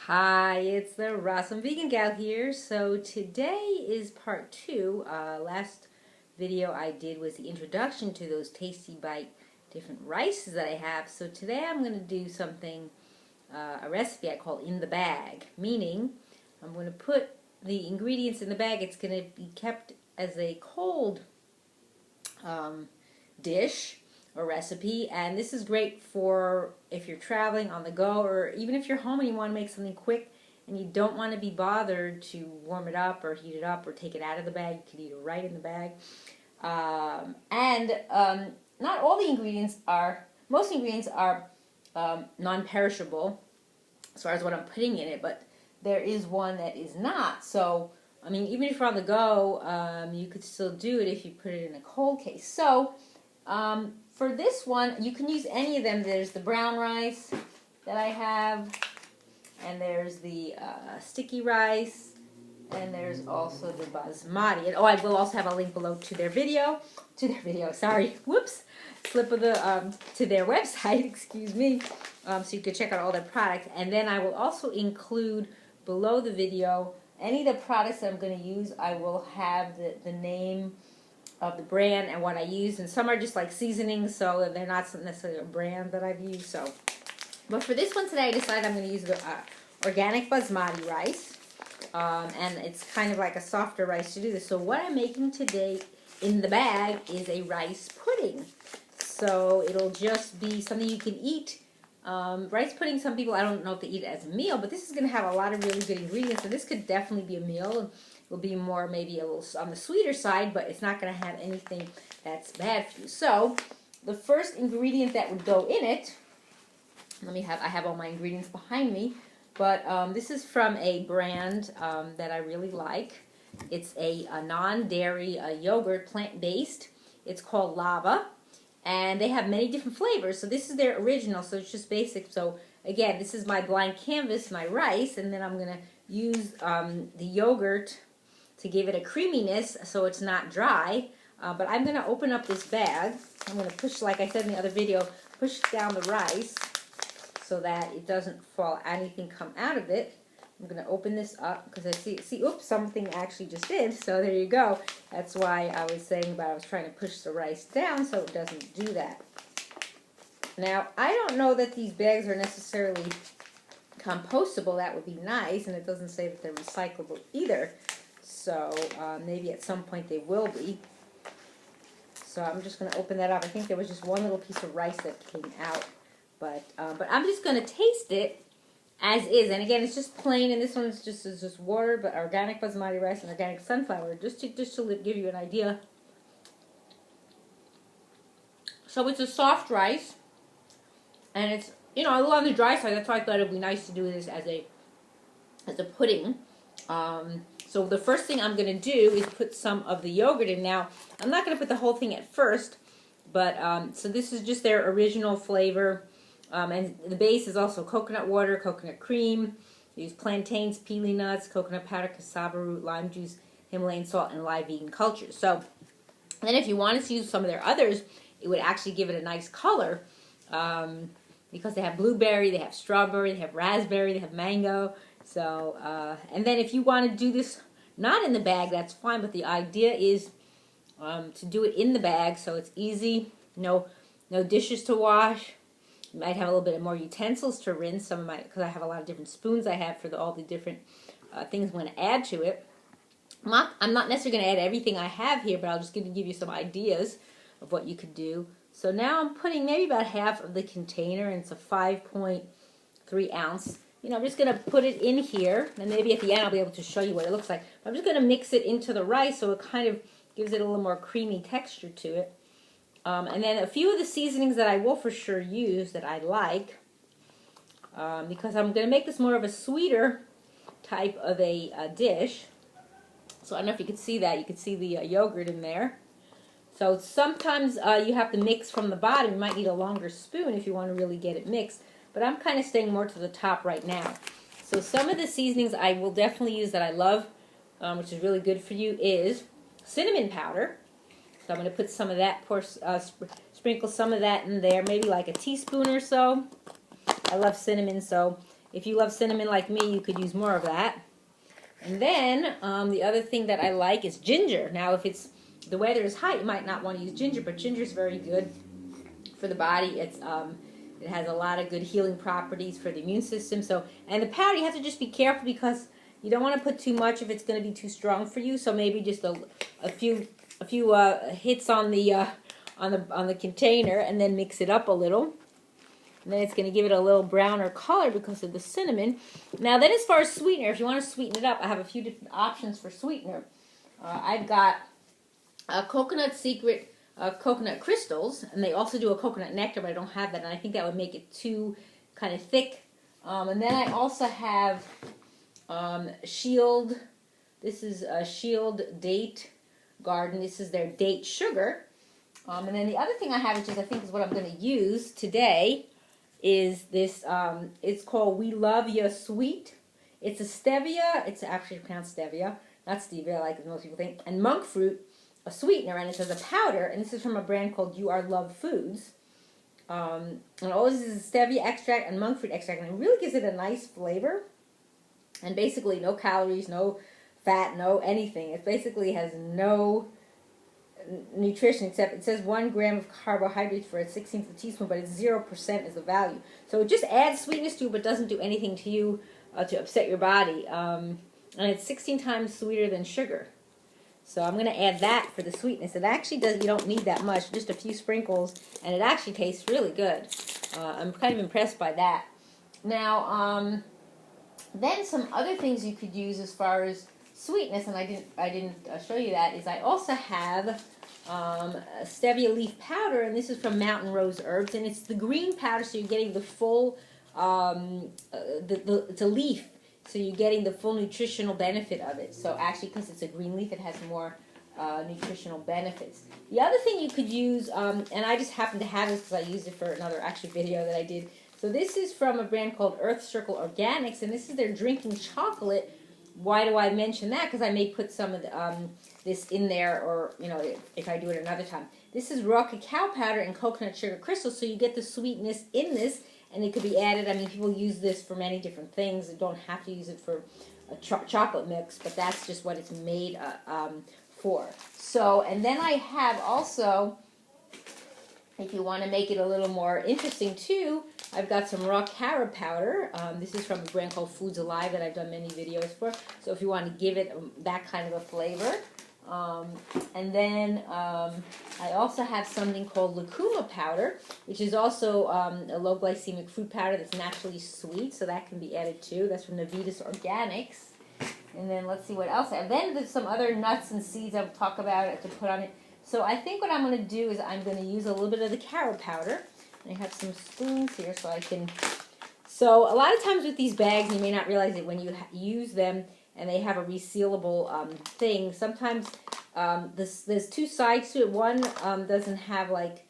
Hi, it's the Awesome Vegan Gal here. So today is part 2. Last video I did was the introduction to those Tasty Bite different rices that I have. So today I'm going to do something, a recipe I call in the bag. Meaning, I'm going to put the ingredients in the bag. It's going to be kept as a cold dish or recipe, and this is great for if you're traveling on the go, or even if you're home and you want to make something quick and you don't want to be bothered to warm it up or heat it up or take it out of the bag. You can eat it right in the bag. Not all the ingredients are, most ingredients are non-perishable as far as what I'm putting in it, but there is one that is not. So, I mean, even if you're on the go, you could still do it if you put it in a cold case. So, for this one, you can use any of them. There's the brown rice that I have, and there's the sticky rice, and there's also the Basmati. And I will also have a link below to their video, slip of the, to their website, excuse me, so you can check out all their products. And then I will also include below the video any of the products that I'm going to use. I will have the name of the brand and what I use, and some are just like seasonings, so they're not necessarily a brand that I've used. So, but for this one today, I decided I'm going to use the organic basmati rice, and it's kind of like a softer rice to do this. So what I'm making today in the bag is a rice pudding. So it'll just be something you can eat. Rice pudding, some people, I don't know if they eat it as a meal, but this is going to have a lot of really good ingredients, so this could definitely be a meal. Will be more, maybe a little on the sweeter side, but it's not going to have anything that's bad for you. So, the first ingredient that would go in it, I have all my ingredients behind me, but this is from a brand that I really like. It's a non-dairy yogurt, plant-based. It's called Lavva, and they have many different flavors. So this is their original, so it's just basic. So again, this is my blank canvas, my rice, and then I'm going to use the yogurt to give it a creaminess so it's not dry. But I'm going to open up this bag. I'm going to push, like I said in the other video, push down the rice so that it doesn't fall, anything come out of it. I'm going to open this up because I see, oops, something actually just did. So there you go. That's why I was saying about I was trying to push the rice down so it doesn't do that. Now, I don't know that these bags are necessarily compostable. That would be nice, and it doesn't say that they're recyclable either. So maybe at some point they will be. So I'm just going to open that up. I think there was just one little piece of rice that came out. But I'm just going to taste it as is. And again, it's just plain, and this one is just water, but organic basmati rice and organic sunflower, just to give you an idea. So it's a soft rice, and it's, you know, a little on the dry side. That's why I thought it would be nice to do this as a pudding. So the first thing I'm going to do is put some of the yogurt in. Now, I'm not going to put the whole thing at first, but so this is just their original flavor. And the base is also coconut water, coconut cream. They use plantains, pili nuts, coconut powder, cassava root, lime juice, Himalayan salt, and live vegan cultures. So then if you wanted to use some of their others, it would actually give it a nice color, because they have blueberry, they have strawberry, they have raspberry, they have mango. So, and then if you want to do this not in the bag, that's fine, but the idea is to do it in the bag so it's easy, no dishes to wash. You might have a little bit more utensils to rinse, some of my, because I have a lot of different spoons I have for all the different things I'm going to add to it. I'm not necessarily going to add everything I have here, but I'll just give you some ideas of what you could do. So now I'm putting maybe about half of the container, and it's a 5.3 ounce. You know, I'm just going to put it in here, and maybe at the end I'll be able to show you what it looks like. I'm just going to mix it into the rice so it kind of gives it a little more creamy texture to it. And then a few of the seasonings that I will for sure use that I like, because I'm going to make this more of a sweeter type of a dish. So I don't know if you can see that. You can see the yogurt in there. So sometimes you have to mix from the bottom. You might need a longer spoon if you want to really get it mixed. But I'm kind of staying more to the top right now. So some of the seasonings I will definitely use that I love, which is really good for you, is cinnamon powder. So I'm going to put some of that, sprinkle some of that in there, maybe like a teaspoon or so. I love cinnamon, so if you love cinnamon like me, you could use more of that. And then the other thing that I like is ginger. Now, if it's the weather is hot, you might not want to use ginger, but ginger is very good for the body. It has a lot of good healing properties for the immune system. So, and the powder, you have to just be careful because you don't want to put too much if it's going to be too strong for you. So maybe just a few hits on the container, and then mix it up a little. And then it's going to give it a little browner color because of the cinnamon. Now, then as far as sweetener, if you want to sweeten it up, I have a few different options for sweetener. I've got Coconut Secret coconut crystals, and they also do a coconut nectar, but I don't have that, and I think that would make it too kind of thick. And then I also have Shield. This is a Shield Date Garden. This is their date sugar. And then the other thing I have, which is I think is what I'm going to use today, is this, it's called LuvYa Sweet. It's a stevia, it's actually pronounced stevia, not stevia like most people think, and monk fruit, a sweetener, and it says a powder, and this is from a brand called You Are Love Foods. And all this is stevia extract and monk fruit extract, and it really gives it a nice flavor. And basically no calories, no fat, no anything. It basically has no nutrition, except it says 1 gram of carbohydrates for a 1/16 of a teaspoon, but it's 0% is the value. So it just adds sweetness to you, but doesn't do anything to you to upset your body. And it's 16 times sweeter than sugar. So I'm going to add that for the sweetness. It actually does, you don't need that much, just a few sprinkles, and it actually tastes really good. I'm kind of impressed by that. Now, then some other things you could use as far as sweetness, and I didn't show you that, is I also have a stevia leaf powder, and this is from Mountain Rose Herbs, and it's the green powder, so you're getting the full, it's a leaf, so you're getting the full nutritional benefit of it. So actually, because it's a green leaf, it has more nutritional benefits. The other thing you could use, and I just happen to have this because I used it for another actually video that I did. So this is from a brand called Earth Circle Organics, and this is their drinking chocolate. Why do I mention that? Because I may put some of this in there, or you know, if I do it another time. This is raw cacao powder and coconut sugar crystals, so you get the sweetness in this, and it could be added. I mean, people use this for many different things. You don't have to use it for a chocolate mix, but that's just what it's made for. So, and then I have also, if you want to make it a little more interesting too, I've got some raw carob powder. This is from a brand called Foods Alive that I've done many videos for. So if you want to give it that kind of a flavor. And then I also have something called Lucuma powder, which is also a low glycemic fruit powder that's naturally sweet. So that can be added too. That's from Navitas Organics. And then let's see what else. And then there's some other nuts and seeds I'll talk about to put on it. So I think what I'm going to do is I'm going to use a little bit of the carob powder. I have some spoons here so I can... So a lot of times with these bags, you may not realize it when you use them and they have a resealable thing. Sometimes there's two sides to it. One doesn't have like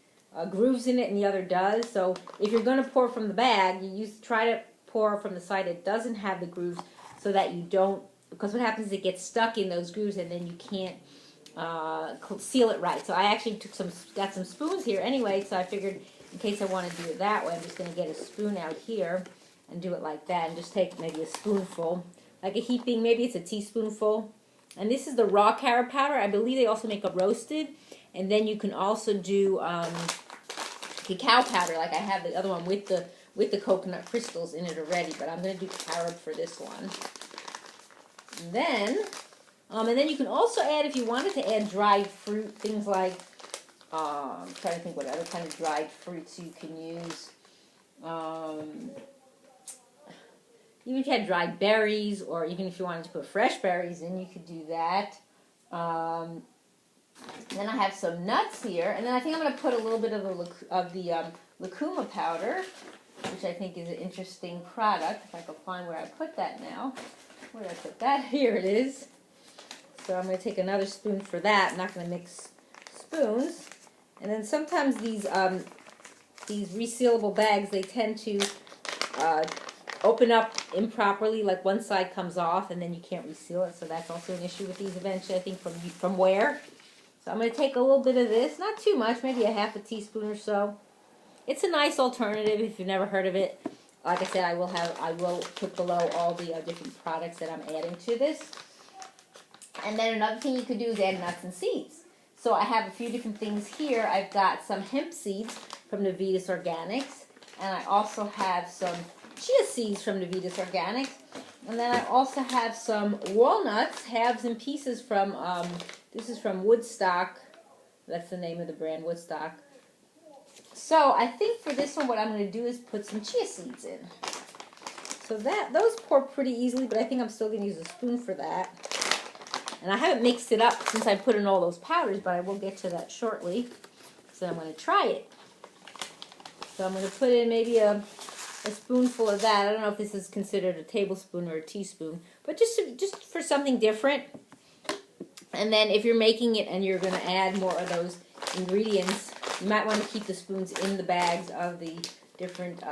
grooves in it and the other does. So if you're going to pour from the bag, you try to pour from the side that doesn't have the grooves so that you don't... Because what happens is it gets stuck in those grooves and then you can't seal it right. So I actually got some spoons here anyway, so I figured in case I want to do it that way, I'm just going to get a spoon out here and do it like that, and just take maybe a spoonful, like a heaping, maybe it's a teaspoonful. And this is the raw carob powder. I believe they also make a roasted, and then you can also do cacao powder, like I have the other one with the coconut crystals in it already, but I'm going to do carob for this one. And then you can also add, if you wanted to add dried fruit, things like, I'm trying to think what other kind of dried fruits you can use. Even if you had dried berries, or even if you wanted to put fresh berries in, you could do that. Then I have some nuts here, and then I think I'm going to put a little bit of the Lucuma powder, which I think is an interesting product. If I can find where I put that now. Where did I put that? Here it is. So I'm going to take another spoon for that. I'm not going to mix spoons. And then sometimes these resealable bags, they tend to open up improperly, like one side comes off and then you can't reseal it. So that's also an issue with these eventually, I think, from wear. So I'm going to take a little bit of this, not too much, maybe a half a teaspoon or so. It's a nice alternative if you've never heard of it. like I said, I will put below all the different products that I'm adding to this. And then another thing you could do is add nuts and seeds. So I have a few different things here. I've got some hemp seeds from Navitas Organics, and I also have some chia seeds from Navitas Organics, and then I also have some walnuts, halves and pieces from, this is from Woodstock. That's the name of the brand, Woodstock. So I think for this one, what I'm going to do is put some chia seeds in. So those pour pretty easily, but I think I'm still going to use a spoon for that. And I haven't mixed it up since I put in all those powders, but I will get to that shortly. So I'm going to try it. So I'm going to put in maybe a spoonful of that. I don't know if this is considered a tablespoon or a teaspoon, but just for something different. And then if you're making it and you're going to add more of those ingredients, you might want to keep the spoons in the bags of the different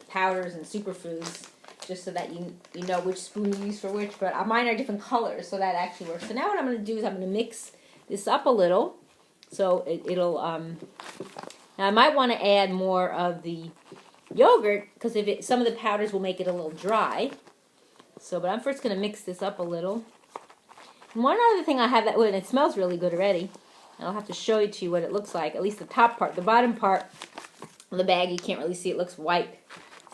powders and superfoods, just so that you know which spoon you use for which. But mine are different colors, so that actually works. So now what I'm going to do is I'm going to mix this up a little, so it'll. Now I might want to add more of the yogurt, because some of the powders will make it a little dry. So, but I'm first going to mix this up a little. And one other thing I have that, and it smells really good already. I'll have to show it to you what it looks like. At least the top part. The bottom part of the bag, you can't really see. It looks white.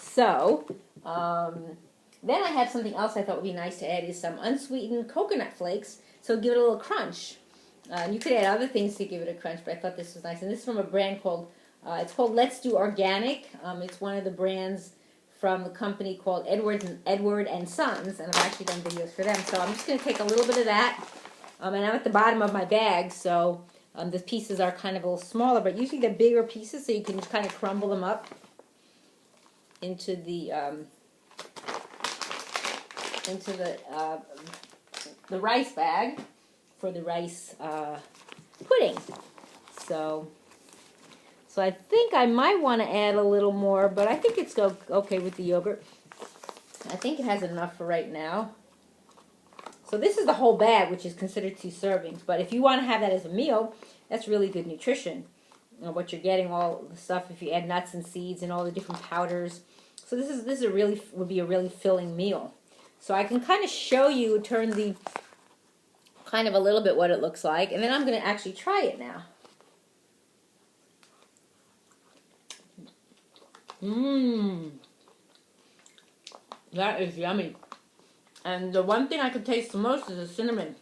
So, then I have something else I thought would be nice to add is some unsweetened coconut flakes. So give it a little crunch. You could add other things to give it a crunch, but I thought this was nice. And this is from a brand called, it's called Let's Do Organic. It's one of the brands from the company called Edward and Sons, and I've actually done videos for them. So I'm just going to take a little bit of that. And I'm at the bottom of my bag, so the pieces are kind of a little smaller, but usually they're bigger pieces, so you can just kind of crumble them up into the rice bag for the rice pudding. So I think I might want to add a little more, but I think it's okay with the yogurt. I think it has enough for right now. So this is the whole bag, which is considered 2 servings. But if you want to have that as a meal, that's really good nutrition. You know, what you're getting, all the stuff, if you add nuts and seeds and all the different powders. So this would be a really filling meal. So I can kind of show you, turn the kind of a little bit what it looks like, and then I'm going to actually try it now. That is yummy. And the one thing I could taste the most is the cinnamon.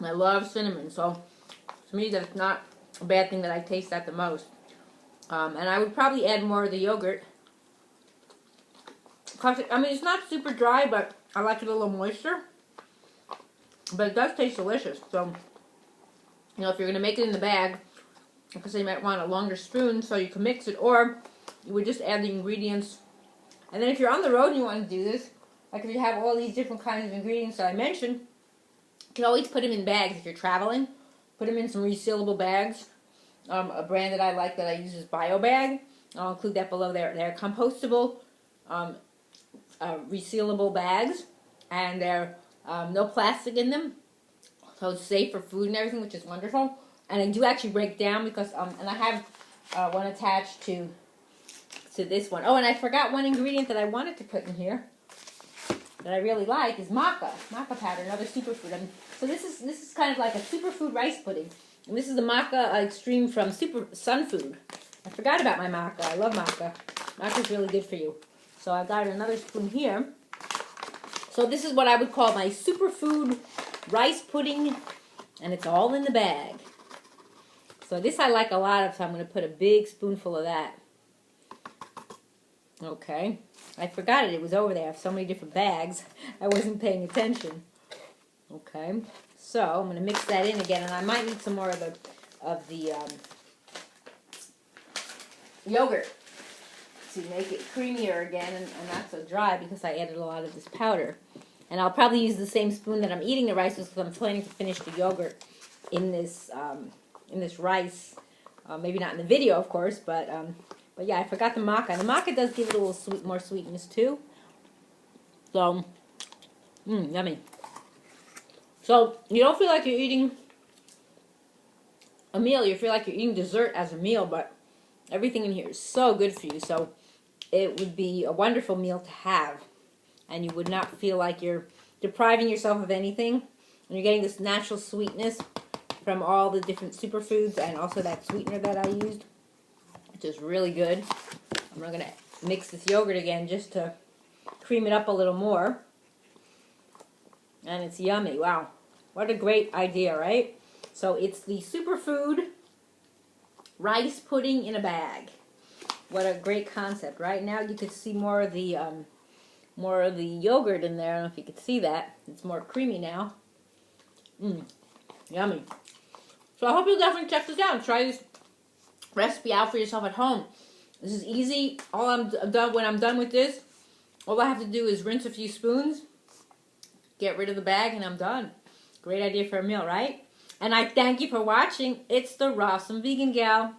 I love cinnamon, so to me that's not a bad thing that I taste that the most. And I would probably add more of the yogurt. I mean, it's not super dry, but I like it a little moister. But it does taste delicious. So, you know, if you're going to make it in the bag, because you might want a longer spoon so you can mix it, or you would just add the ingredients. And then if you're on the road and you want to do this, like if you have all these different kinds of ingredients that I mentioned, you can always put them in bags if you're traveling. Put them in some resealable bags. A brand that I like that I use is BioBag. I'll include that below there. They're compostable, resealable bags, and they're no plastic in them, so it's safe for food and everything, which is wonderful. And they do actually break down because, and I have one attached to this one. Oh, and I forgot one ingredient that I wanted to put in here that I really like is maca powder, another superfood. So this is kind of like a superfood rice pudding. And this is the maca extreme from Sunfood. I forgot about my maca. I love maca. Maca's really good for you. So I got another spoon here. So this is what I would call my superfood rice pudding, and it's all in the bag. So this I like a lot of, so I'm going to put a big spoonful of that. Okay. I forgot it. It was over there. I have so many different bags. I wasn't paying attention. Okay. So I'm going to mix that in again, and I might need some more of the yogurt to make it creamier again and not so dry, because I added a lot of this powder. And I'll probably use the same spoon that I'm eating the rice with, because I'm planning to finish the yogurt in this rice. Maybe not in the video, of course, but yeah, I forgot the maca. The maca does give it a little more sweetness too. So, yummy. So you don't feel like you're eating a meal. You feel like you're eating dessert as a meal, but everything in here is so good for you. So it would be a wonderful meal to have. And you would not feel like you're depriving yourself of anything. And you're getting this natural sweetness from all the different superfoods and also that sweetener that I used. It's just really good. I'm going to mix this yogurt again just to cream it up a little more. And it's yummy. Wow. What a great idea, right? So it's the Superfood rice pudding in a bag. What a great concept. Right now you could see more of the yogurt in there. I don't know if you could see that. It's more creamy now. Yummy. So I hope you'll definitely check this out. Try this recipe out for yourself at home. This is easy. When I'm done with this, all I have to do is rinse a few spoons, get rid of the bag, and I'm done. Great idea for a meal, right? And I thank you for watching. It's the Rawesome Vegan Gal.